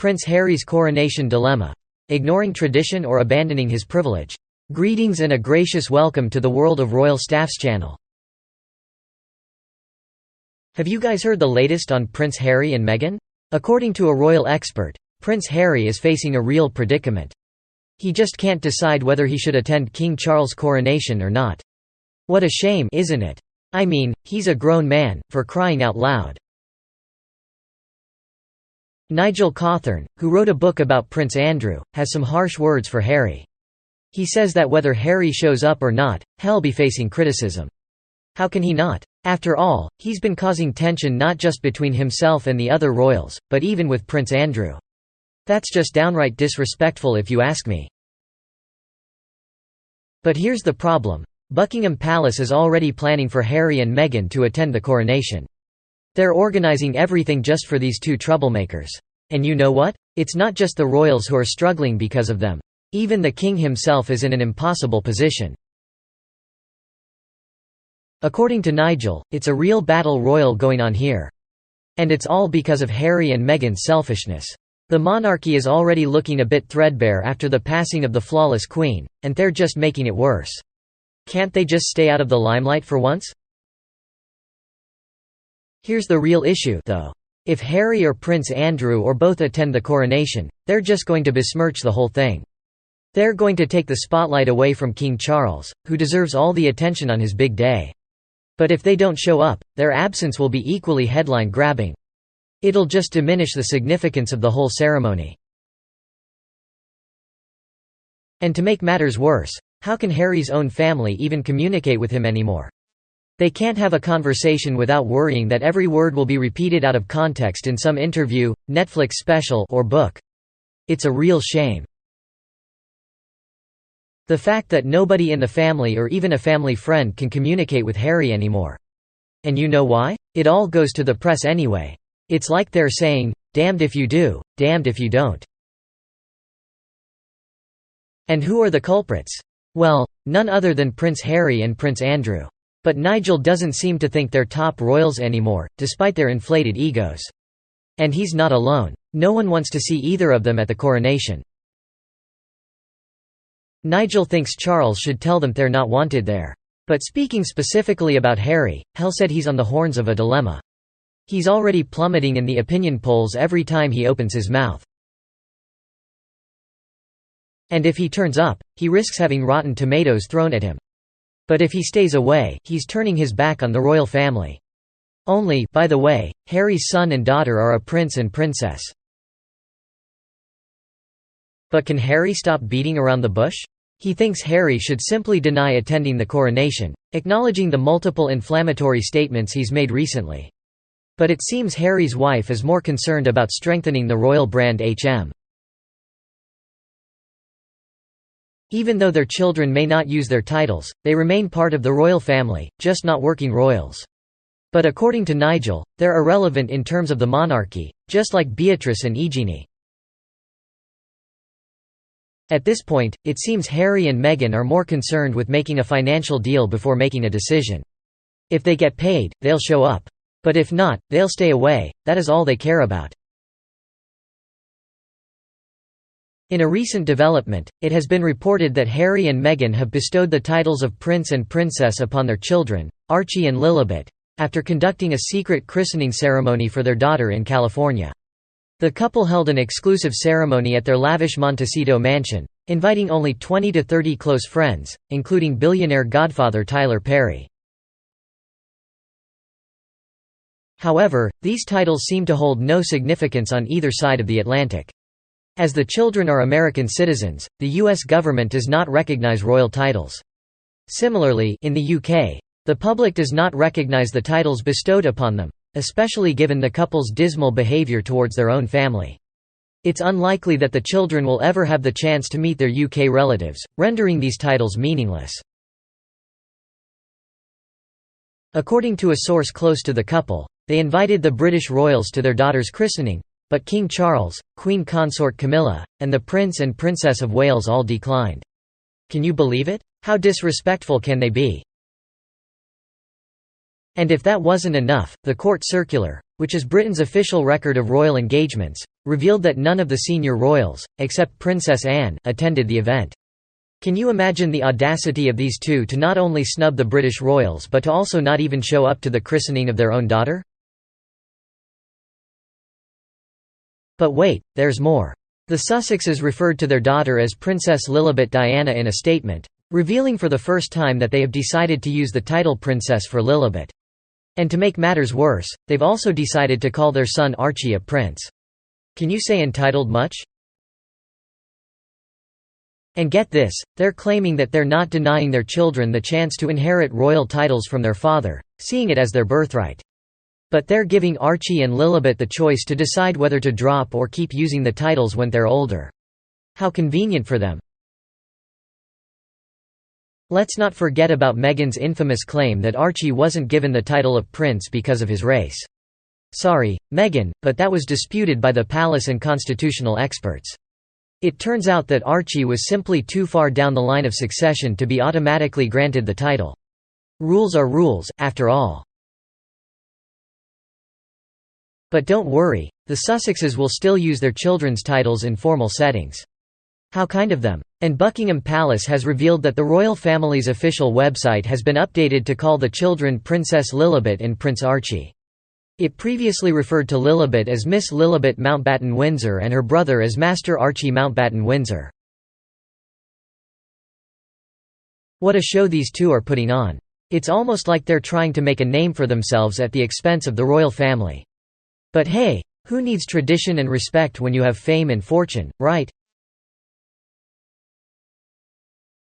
Prince Harry's coronation dilemma. Ignoring tradition or abandoning his privilege. Greetings and a gracious welcome to the World of Royal Staffs channel. Have you guys heard the latest on Prince Harry and Meghan? According to a royal expert, Prince Harry is facing a real predicament. He just can't decide whether he should attend King Charles' coronation or not. What a shame, isn't it? I mean, he's a grown man, for crying out loud. Nigel Cawthorne, who wrote a book about Prince Andrew, has some harsh words for Harry. He says that whether Harry shows up or not, he'll be facing criticism. How can he not? After all, he's been causing tension not just between himself and the other royals, but even with Prince Andrew. That's just downright disrespectful if you ask me. But here's the problem. Buckingham Palace is already planning for Harry and Meghan to attend the coronation. They're organizing everything just for these two troublemakers. And you know what? It's not just the royals who are struggling because of them. Even the king himself is in an impossible position. According to Nigel, it's a real battle royal going on here. And it's all because of Harry and Meghan's selfishness. The monarchy is already looking a bit threadbare after the passing of the flawless queen, and they're just making it worse. Can't they just stay out of the limelight for once? Here's the real issue, though. If Harry or Prince Andrew or both attend the coronation, they're just going to besmirch the whole thing. They're going to take the spotlight away from King Charles, who deserves all the attention on his big day. But if they don't show up, their absence will be equally headline-grabbing. It'll just diminish the significance of the whole ceremony. And to make matters worse, how can Harry's own family even communicate with him anymore? They can't have a conversation without worrying that every word will be repeated out of context in some interview, Netflix special, or book. It's a real shame. The fact that nobody in the family or even a family friend can communicate with Harry anymore. And you know why? It all goes to the press anyway. It's like they're saying, damned if you do, damned if you don't. And who are the culprits? Well, none other than Prince Harry and Prince Andrew. But Nigel doesn't seem to think they're top royals anymore, despite their inflated egos. And he's not alone. No one wants to see either of them at the coronation. Nigel thinks Charles should tell them they're not wanted there. But speaking specifically about Harry, Hell said he's on the horns of a dilemma. He's already plummeting in the opinion polls every time he opens his mouth. And if he turns up, he risks having rotten tomatoes thrown at him. But if he stays away, he's turning his back on the royal family. Only, by the way, Harry's son and daughter are a prince and princess. But can Harry stop beating around the bush? He thinks Harry should simply deny attending the coronation, acknowledging the multiple inflammatory statements he's made recently. But it seems Harry's wife is more concerned about strengthening the royal brand HM. Even though their children may not use their titles, they remain part of the royal family, just not working royals. But according to Nigel, they're irrelevant in terms of the monarchy, just like Beatrice and Eugenie. At this point, it seems Harry and Meghan are more concerned with making a financial deal before making a decision. If they get paid, they'll show up. But if not, they'll stay away. That is all they care about. In a recent development, it has been reported that Harry and Meghan have bestowed the titles of Prince and Princess upon their children, Archie and Lilibet, after conducting a secret christening ceremony for their daughter in California. The couple held an exclusive ceremony at their lavish Montecito mansion, inviting only 20 to 30 close friends, including billionaire godfather Tyler Perry. However, these titles seem to hold no significance on either side of the Atlantic. As the children are American citizens, the U.S. government does not recognize royal titles. Similarly, in the UK, the public does not recognize the titles bestowed upon them, especially given the couple's dismal behavior towards their own family. It's unlikely that the children will ever have the chance to meet their UK relatives, rendering these titles meaningless. According to a source close to the couple, they invited the British royals to their daughter's christening, but King Charles, Queen Consort Camilla, and the Prince and Princess of Wales all declined. Can you believe it? How disrespectful can they be? And if that wasn't enough, the court circular, which is Britain's official record of royal engagements, revealed that none of the senior royals, except Princess Anne, attended the event. Can you imagine the audacity of these two to not only snub the British royals but to also not even show up to the christening of their own daughter? But wait, there's more. The Sussexes referred to their daughter as Princess Lilibet Diana in a statement, revealing for the first time that they have decided to use the title Princess for Lilibet. And to make matters worse, they've also decided to call their son Archie a prince. Can you say entitled much? And get this, they're claiming that they're not denying their children the chance to inherit royal titles from their father, seeing it as their birthright. But they're giving Archie and Lilibet the choice to decide whether to drop or keep using the titles when they're older. How convenient for them. Let's not forget about Meghan's infamous claim that Archie wasn't given the title of prince because of his race. Sorry, Meghan, but that was disputed by the palace and constitutional experts. It turns out that Archie was simply too far down the line of succession to be automatically granted the title. Rules are rules, after all. But don't worry, the Sussexes will still use their children's titles in formal settings. How kind of them. And Buckingham Palace has revealed that the royal family's official website has been updated to call the children Princess Lilibet and Prince Archie. It previously referred to Lilibet as Miss Lilibet Mountbatten Windsor and her brother as Master Archie Mountbatten Windsor. What a show these two are putting on. It's almost like they're trying to make a name for themselves at the expense of the royal family. But hey, who needs tradition and respect when you have fame and fortune, right?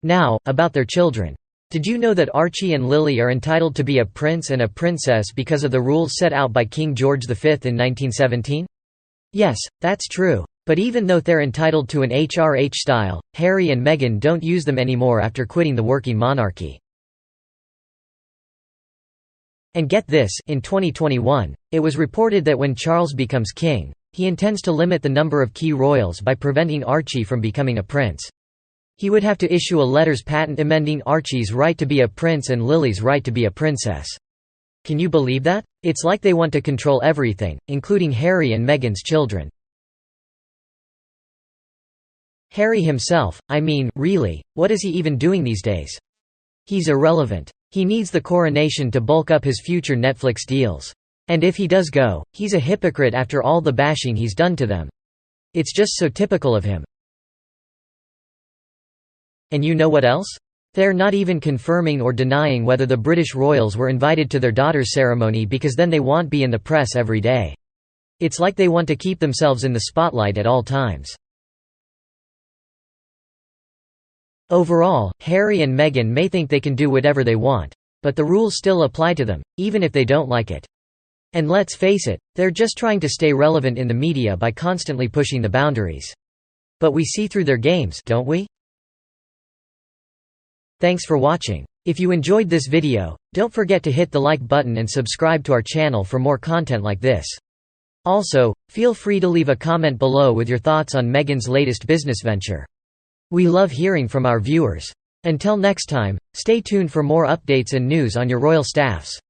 Now, about their children. Did you know that Archie and Lily are entitled to be a prince and a princess because of the rules set out by King George V in 1917? Yes, that's true. But even though they're entitled to an HRH style, Harry and Meghan don't use them anymore after quitting the working monarchy. And get this, in 2021, it was reported that when Charles becomes king, he intends to limit the number of key royals by preventing Archie from becoming a prince. He would have to issue a letters patent amending Archie's right to be a prince and Lily's right to be a princess. Can you believe that? It's like they want to control everything, including Harry and Meghan's children. Harry himself, I mean, really, what is he even doing these days? He's irrelevant. He needs the coronation to bulk up his future Netflix deals. And if he does go, he's a hypocrite after all the bashing he's done to them. It's just so typical of him. And you know what else? They're not even confirming or denying whether the British royals were invited to their daughter's ceremony because then they won't be in the press every day. It's like they want to keep themselves in the spotlight at all times. Overall, Harry and Meghan may think they can do whatever they want, but the rules still apply to them, even if they don't like it. And let's face it, they're just trying to stay relevant in the media by constantly pushing the boundaries. But we see through their games, don't we? Thanks for watching. If you enjoyed this video, don't forget to hit the like button and subscribe to our channel for more content like this. Also, feel free to leave a comment below with your thoughts on Meghan's latest business venture. We love hearing from our viewers. Until next time, stay tuned for more updates and news on your royal staffs.